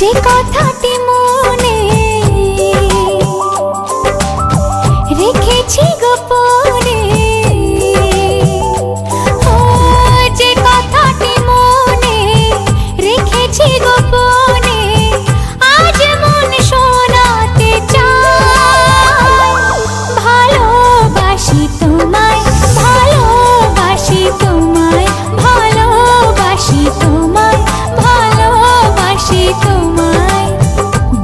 যে কথাটি মনে রেখেছি গোপনে, ও যে কথাটি মনে রেখেছি গোপনে, আজ মন শোনাতে চায়। ভালোবাসি তোমায়, ভালোবাসি তোমায়, ভালোবাসি তোমায়, ভালোবাসি তোমায়।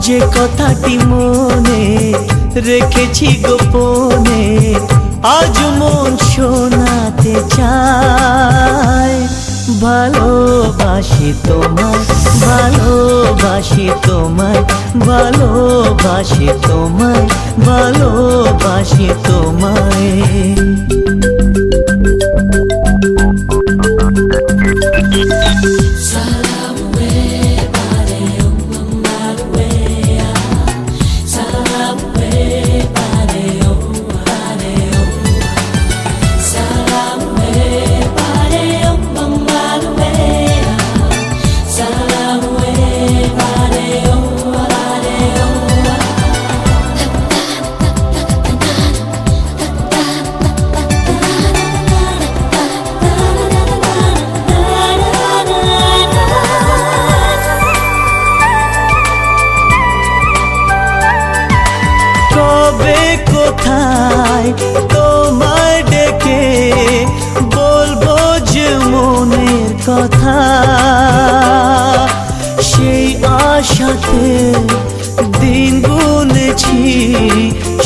যে কথাটি মনে রেখেছি গোপনে, আজ মন শোনাতে চায়। ভালোবাসি তোমায়, ভালোবাসি তোমায়, ভালোবাসি তোমায়, ভালোবাসি তোমায়। কোথায় তোমায় ডেকে বলবো যে মনের কথা, সেই আশাতে দিন গুনেছি,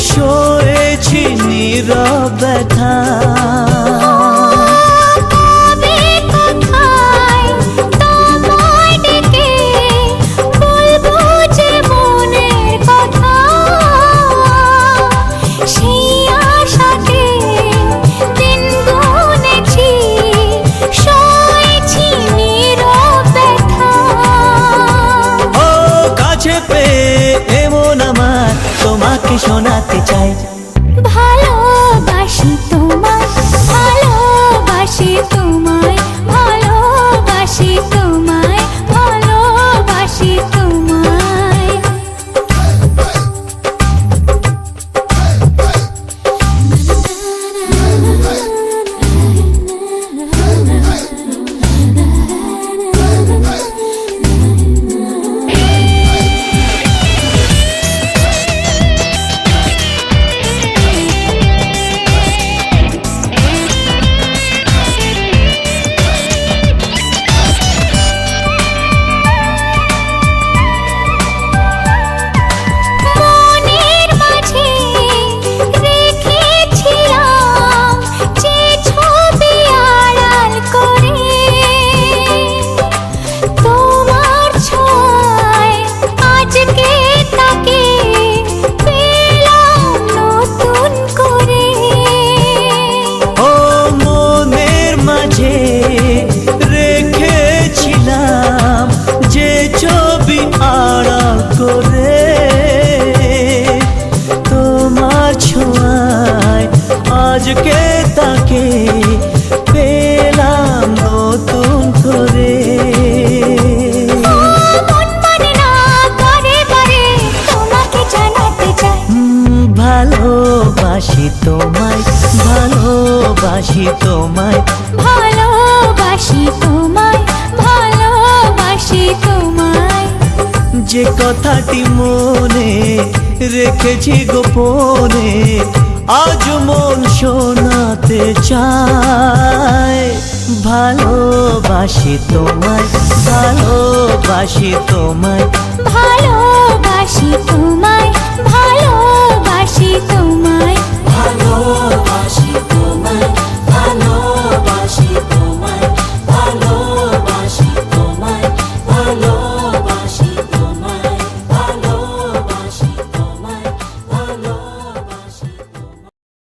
সয়েছি নীরব ব্যথা। তোমাকে শোনাতে চাই। ভালোবাসি তোমায়, ভালোবাসি তোমায়, ভালোবাসি তোমায়, ভালোবাসি তোমায়। আজকে তাকে পেলাম নতুন করে। মন মানে না করে করে তোমাকে জানাতে চাই। ভালোবাসি তোমায়, ভালোবাসি তোমায়, ভালোবাসি তোমায়, ভালোবাসি তোমায়। যে কথাটি মনে রেখেছি গোপনে, আজ মন শোনাতে চায়। ভালোবাসি তোমায়, ভালোবাসি তোমায়, ভালোবাসি তোমায়, ভালোবাসি তোমায়, ভালো